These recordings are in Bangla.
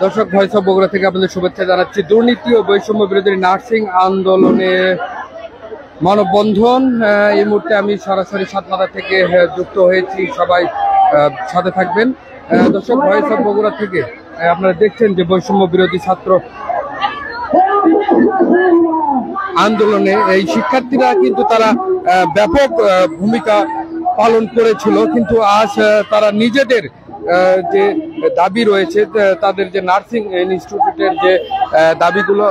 দর্শক, ভয়েস অফ বগুড়া থেকে আপনাদের শুভেচ্ছা জানাচ্ছি। দুর্নীতি ও বৈষম্য বিরোধী নার্সিং আন্দোলনে মানববন্ধন, এই মুহূর্তে আমি সরাসরি সাতমাথা থেকে যুক্ত হয়েছি। সবাই সাথে থাকবেন। দর্শক, ভয়েস অফ বগুড়া থেকে আপনারা দেখছেন যে বৈষম্য বিরোধী ছাত্র আন্দোলনে এই শিক্ষার্থীরা কিন্তু তারা ব্যাপক ভূমিকা পালন করেছিল, কিন্তু আজ তারা নিজেদের যে দাবি রয়েছে, তাদের যে নার্সিং ইনস্টিটিউটের যে দাবিগুলো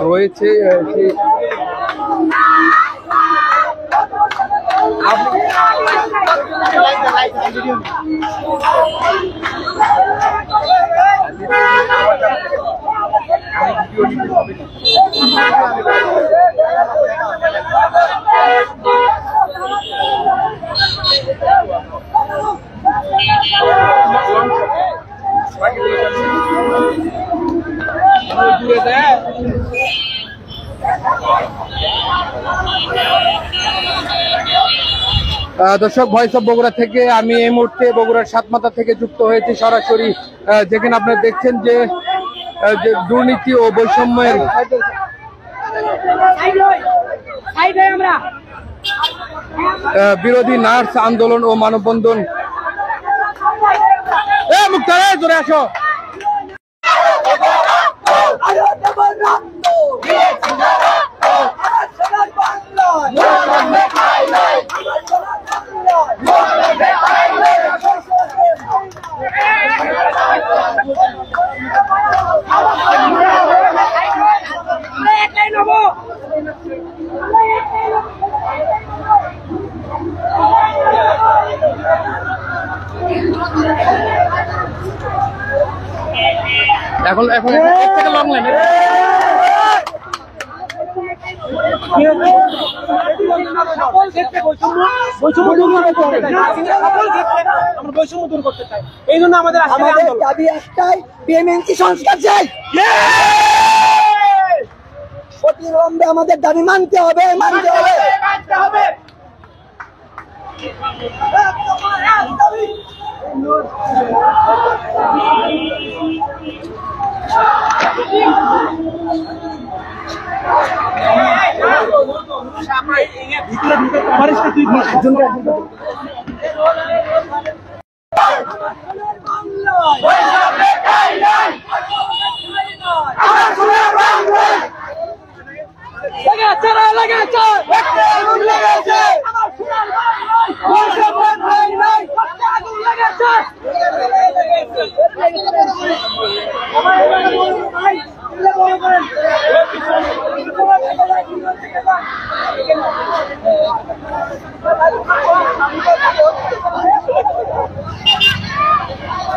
রয়েছে সেই দর্শক, ভয়েস অফ বগুড়া থেকে আমি এই মুহূর্তে বগুড়ার সাতমাথা থেকে যুক্ত হয়েছি সরাসরি, যেখানে আপনারা দেখছেন যে দুর্নীতি ও বৈষম্যের বিরোধী নার্স আন্দোলন ও মানববন্ধন। মুক্তার জোরে আসো। এখন থেকে লং লাইন বৈষম্য দূর করতে চাই। এই জন্য আমাদের দাবি একটাই, পিএমএনসি সংস্কার চাই। অবিলম্বে আমাদের দাবি মানতে হবে।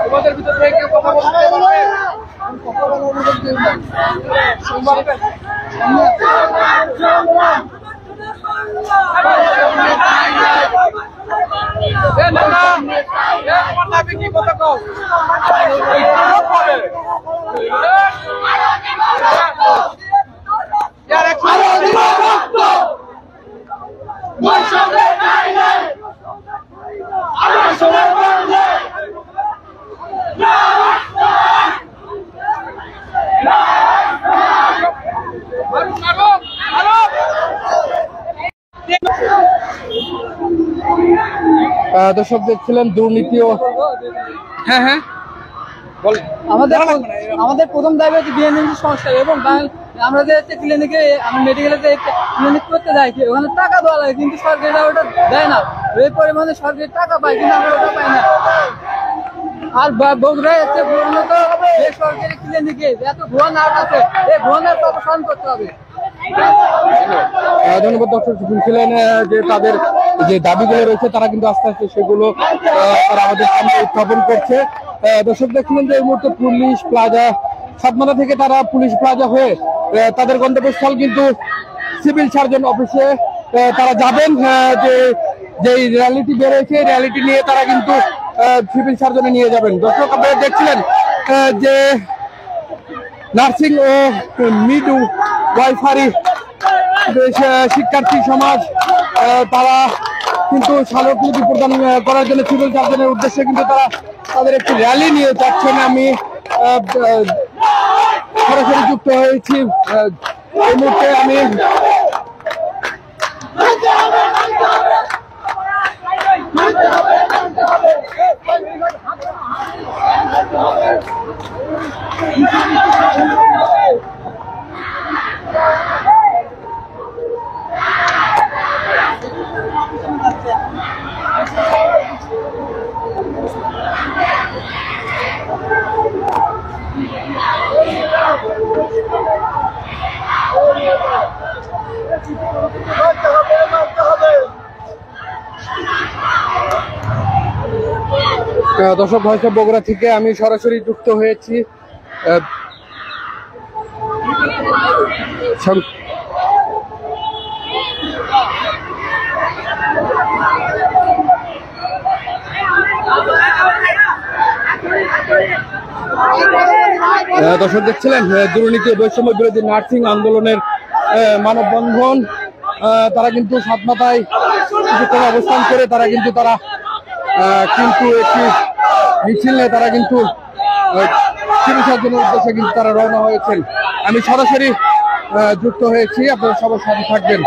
তোমাদের ভিতরে কেউ কথা বলতে পারবে? কি কথা কও? দর্শক, দেখছিলেন দুর্নীতি ও হ্যাঁ আমাদের প্রথম দাবি হচ্ছে বিএনএনসি সংস্কার, এবং আমরা যে ক্লিনিকে মেডিকেলে ক্লিনিক করতে যাই, ওখানে টাকা দেওয়া লাগে, কিন্তু সরকারিরা ওটা দেয় না। এই পরিমাণে সরকারি টাকা পায়, কিন্তু আমরা ওটা পাই না। আর বগুড়ায় হচ্ছে উন্নত বেসরকারি ক্লিনিকে এত ভুয়া নার্স আছে, এই ভুয়া নার্স অবসান করতে হবে। ধন্যবাদ। দর্শক, শুনছিলেন যে তাদের যে দাবিগুলো রয়েছে, তারা কিন্তু আস্তে আস্তে সেগুলো তারা আমাদের সামনে উত্থাপন করছে। দর্শক, দেখছিলেন যে এই মুহূর্তে পুলিশ প্লাজা, সাতমাথা থেকে তারা পুলিশ প্লাজা হয়ে তাদের গন্তব্যস্থল কিন্তু সিভিল সার্জন অফিসে তারা যাবেন। যে র্যালিটি বেরোয়েছে, র্যালিটি নিয়ে তারা কিন্তু সিভিল সার্জনে নিয়ে যাবেন। দর্শক, আপনারা দেখছিলেন যে নার্সিং ও মিড ওয়াইফারি শিক্ষার্থী সমাজ তারা কিন্তু স্মারকলিপি প্রদান করার জন্য সিভিল সার্জনের উদ্দেশ্যে কিন্তু তারা তাদের একটি র্যালি নিয়ে যাচ্ছেন। আমি সরাসরি যুক্ত হয়েছি। এই মুহূর্তে আমি দর্শক ভয়েস অফ বগুড়া থেকে আমি সরাসরি যুক্ত হয়েছি। দর্শক দেখছিলেন দুর্নীতি বৈষম্য বিরোধী নার্সিং আন্দোলনের মানববন্ধন। তারা কিন্তু সাতমাথায় কিছুক্ষণ অবস্থান করে তারা কিন্তু একটি মিছিল নিয়ে তারা কিন্তু চিকিৎসার উদ্দেশ্যে কিন্তু তারা রওনা হয়েছেন। আমি সরাসরি যুক্ত হয়েছি, আপনারা সবার সাথে থাকবেন।